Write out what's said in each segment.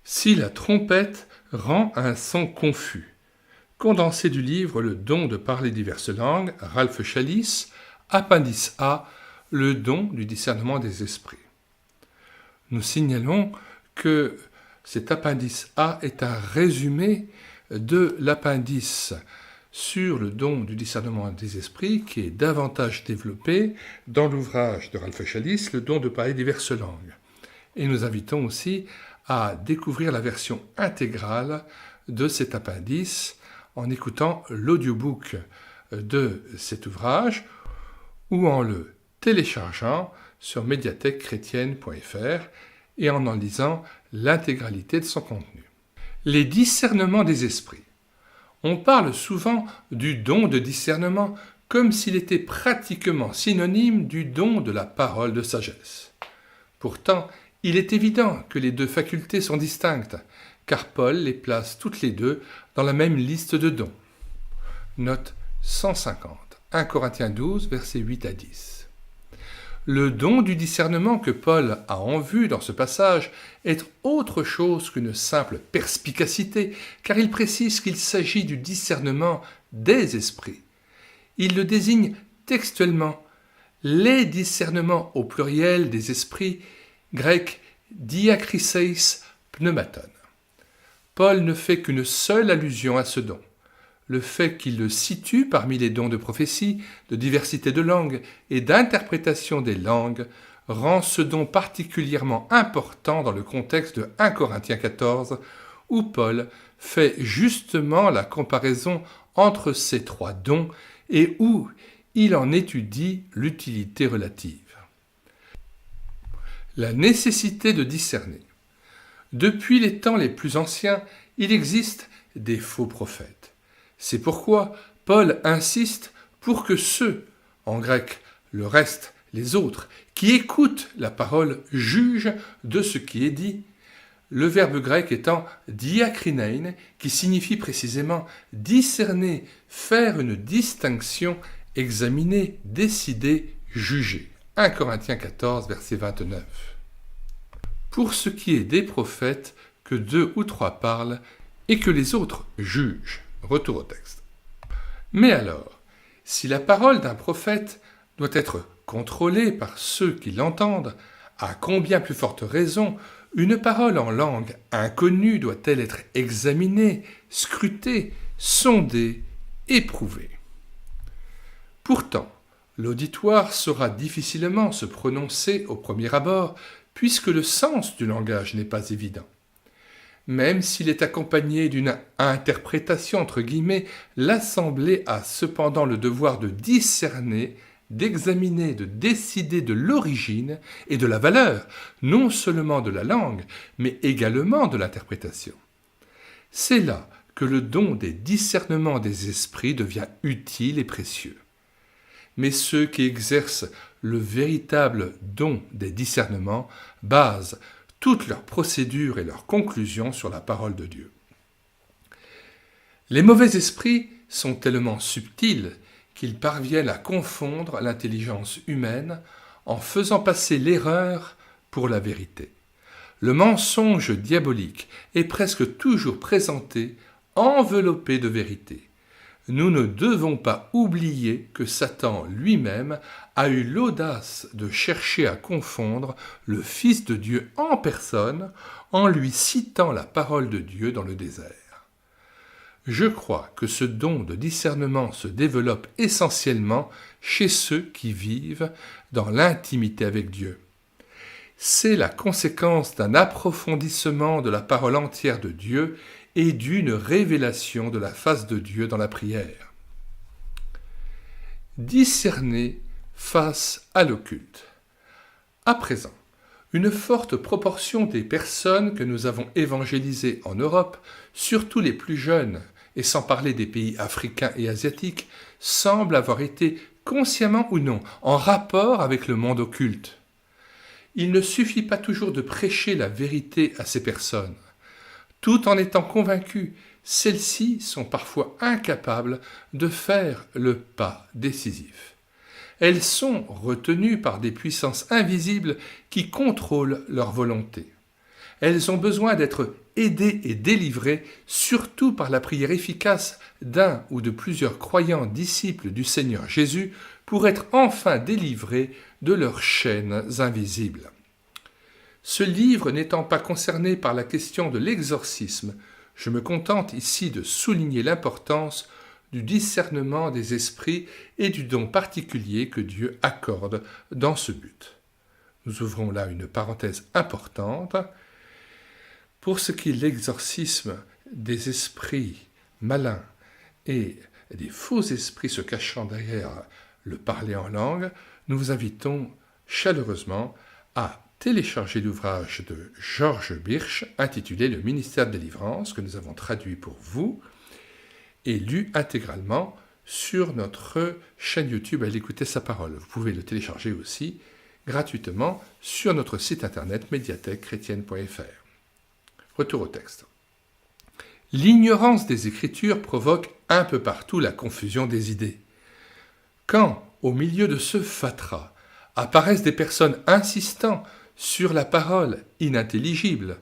Si la trompette rend un son confus. Condensé du livre Le don de parler diverses langues, Ralph Challis, appendice A, le don du discernement des esprits. Nous signalons que cet appendice A est un résumé de l'appendice sur le don du discernement des esprits qui est davantage développé dans l'ouvrage de Ralph Challis, Le don de parler diverses langues. Et nous invitons aussi à découvrir la version intégrale de cet appendice en écoutant l'audiobook de cet ouvrage ou en le téléchargeant sur médiathèquechrétienne.fr et en lisant l'intégralité de son contenu. Les discernements des esprits. On parle souvent du don de discernement comme s'il était pratiquement synonyme du don de la parole de sagesse. Pourtant, il est évident que les deux facultés sont distinctes, car Paul les place toutes les deux dans la même liste de dons. Note 150, 1 Corinthiens 12, versets 8 à 10. Le don du discernement que Paul a en vue dans ce passage est autre chose qu'une simple perspicacité, car il précise qu'il s'agit du discernement des esprits. Il le désigne textuellement, les discernements au pluriel des esprits, grec diakriseis pneumaton. Paul ne fait qu'une seule allusion à ce don. Le fait qu'il le situe parmi les dons de prophétie, de diversité de langues et d'interprétation des langues rend ce don particulièrement important dans le contexte de 1 Corinthiens 14, où Paul fait justement la comparaison entre ces trois dons et où il en étudie l'utilité relative. La nécessité de discerner. Depuis les temps les plus anciens, il existe des faux prophètes. C'est pourquoi Paul insiste pour que ceux, en grec le reste, les autres, qui écoutent la parole jugent de ce qui est dit, le verbe grec étant diakrinein, qui signifie précisément discerner, faire une distinction, examiner, décider, juger. 1 Corinthiens 14, verset 29. Pour ce qui est des prophètes, que 2 ou 3 parlent et que les autres jugent. Retour au texte. Mais alors, si la parole d'un prophète doit être contrôlée par ceux qui l'entendent, à combien plus forte raison une parole en langue inconnue doit-elle être examinée, scrutée, sondée, éprouvée. Pourtant, l'auditoire saura difficilement se prononcer au premier abord, puisque le sens du langage n'est pas évident. Même s'il est accompagné d'une interprétation entre guillemets, l'Assemblée a cependant le devoir de discerner, d'examiner, de décider de l'origine et de la valeur, non seulement de la langue, mais également de l'interprétation. C'est là que le don des discernements des esprits devient utile et précieux. Mais ceux qui exercent le véritable don des discernements basent toutes leurs procédures et leurs conclusions sur la parole de Dieu. Les mauvais esprits sont tellement subtils qu'ils parviennent à confondre l'intelligence humaine en faisant passer l'erreur pour la vérité. Le mensonge diabolique est presque toujours présenté enveloppé de vérité. Nous ne devons pas oublier que Satan lui-même a eu l'audace de chercher à confondre le Fils de Dieu en personne en lui citant la parole de Dieu dans le désert. Je crois que ce don de discernement se développe essentiellement chez ceux qui vivent dans l'intimité avec Dieu. C'est la conséquence d'un approfondissement de la parole entière de Dieu et d'une révélation de la face de Dieu dans la prière. Discerner face à l'occulte. À présent, une forte proportion des personnes que nous avons évangélisées en Europe, surtout les plus jeunes, et sans parler des pays africains et asiatiques, semblent avoir été, consciemment ou non, en rapport avec le monde occulte. Il ne suffit pas toujours de prêcher la vérité à ces personnes. Tout en étant convaincus, celles-ci sont parfois incapables de faire le pas décisif. Elles sont retenues par des puissances invisibles qui contrôlent leur volonté. Elles ont besoin d'être aidées et délivrées, surtout par la prière efficace d'un ou de plusieurs croyants disciples du Seigneur Jésus, pour être enfin délivrées de leurs chaînes invisibles. Ce livre n'étant pas concerné par la question de l'exorcisme, je me contente ici de souligner l'importance du discernement des esprits et du don particulier que Dieu accorde dans ce but. Nous ouvrons là une parenthèse importante. Pour ce qui est de l'exorcisme des esprits malins et des faux esprits se cachant derrière le parler en langue, nous vous invitons chaleureusement à télécharger l'ouvrage de Georges Birch intitulé « Le ministère de délivrance » que nous avons traduit pour vous et lu intégralement sur notre chaîne YouTube à l'écouter sa parole. Vous pouvez le télécharger aussi gratuitement sur notre site internet médiathèque-chrétienne.fr. Retour au texte. L'ignorance des Écritures provoque un peu partout la confusion des idées. Quand, au milieu de ce fatras, apparaissent des personnes insistant sur la parole inintelligible,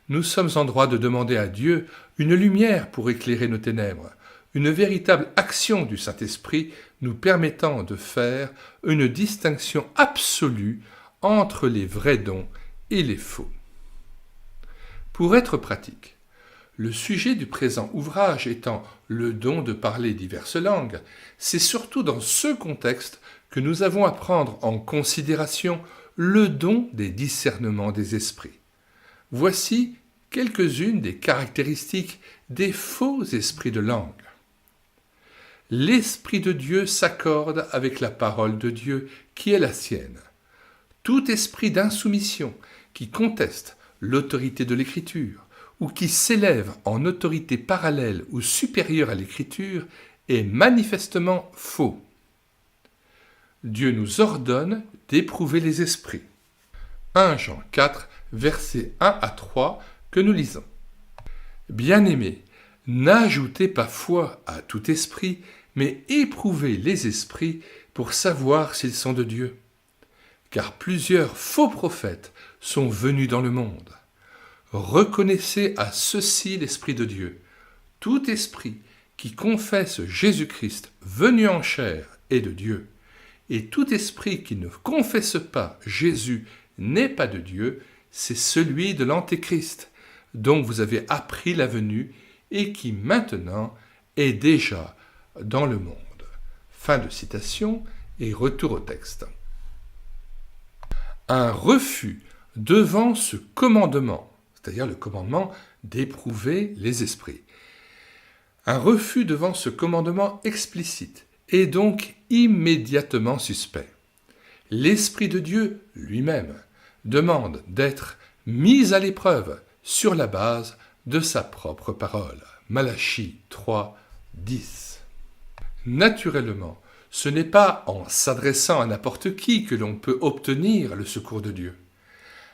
nous sommes en droit de demander à Dieu une lumière pour éclairer nos ténèbres, une véritable action du Saint-Esprit nous permettant de faire une distinction absolue entre les vrais dons et les faux. Pour être pratique, le sujet du présent ouvrage étant le don de parler diverses langues, c'est surtout dans ce contexte que nous avons à prendre en considération le don des discernements des esprits. Voici quelques-unes des caractéristiques des faux esprits de langue. L'Esprit de Dieu s'accorde avec la parole de Dieu qui est la sienne. Tout esprit d'insoumission qui conteste l'autorité de l'Écriture ou qui s'élève en autorité parallèle ou supérieure à l'Écriture est manifestement faux. Dieu nous ordonne d'éprouver les esprits. 1 Jean 4, versets 1 à 3 que nous lisons. Bien-aimés, n'ajoutez pas foi à tout esprit, mais éprouvez les esprits pour savoir s'ils sont de Dieu. Car plusieurs faux prophètes sont venus dans le monde. Reconnaissez à ceux-ci l'Esprit de Dieu. Tout esprit qui confesse Jésus-Christ venu en chair est de Dieu. Et tout esprit qui ne confesse pas Jésus n'est pas de Dieu, c'est celui de l'Antéchrist, dont vous avez appris la venue et qui maintenant est déjà dans le monde. Fin de citation et retour au texte. Un refus devant ce commandement, c'est-à-dire le commandement d'éprouver les esprits. Un refus devant ce commandement explicite est donc immédiatement suspect. L'Esprit de Dieu lui-même demande d'être mis à l'épreuve sur la base de sa propre parole. Malachie 3, 10. Naturellement, ce n'est pas en s'adressant à n'importe qui que l'on peut obtenir le secours de Dieu.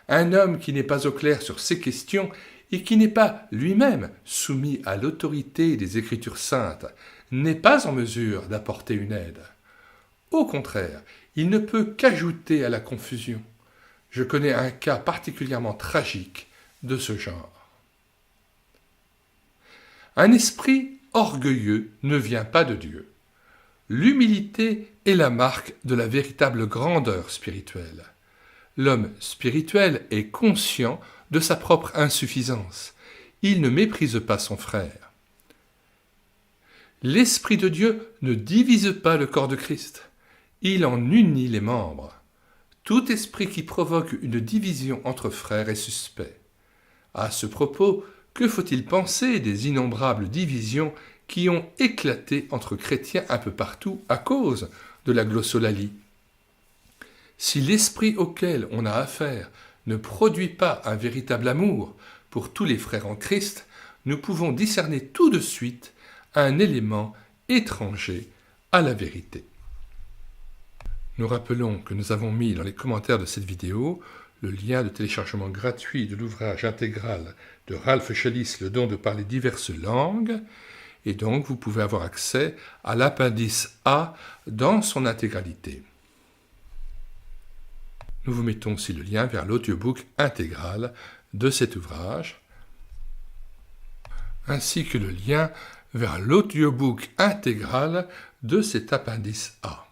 Un homme qui n'est pas au clair sur ces questions et qui n'est pas lui-même soumis à l'autorité des Écritures saintes n'est pas en mesure d'apporter une aide. Au contraire, il ne peut qu'ajouter à la confusion. Je connais un cas particulièrement tragique de ce genre. Un esprit orgueilleux ne vient pas de Dieu. L'humilité est la marque de la véritable grandeur spirituelle. L'homme spirituel est conscient de sa propre insuffisance. Il ne méprise pas son frère. L'Esprit de Dieu ne divise pas le corps de Christ. Il en unit les membres. Tout esprit qui provoque une division entre frères est suspect. À ce propos, que faut-il penser des innombrables divisions qui ont éclaté entre chrétiens un peu partout à cause de la glossolalie? Si l'esprit auquel on a affaire ne produit pas un véritable amour pour tous les frères en Christ, nous pouvons discerner tout de suite un élément étranger à la vérité. Nous rappelons que nous avons mis dans les commentaires de cette vidéo le lien de téléchargement gratuit de l'ouvrage intégral de Ralph Challis, Le don de parler diverses langues, et donc vous pouvez avoir accès à l'appendice A dans son intégralité. Nous vous mettons aussi le lien vers l'audiobook intégral de cet ouvrage, ainsi que le lien vers l'audiobook intégral de cet appendice A.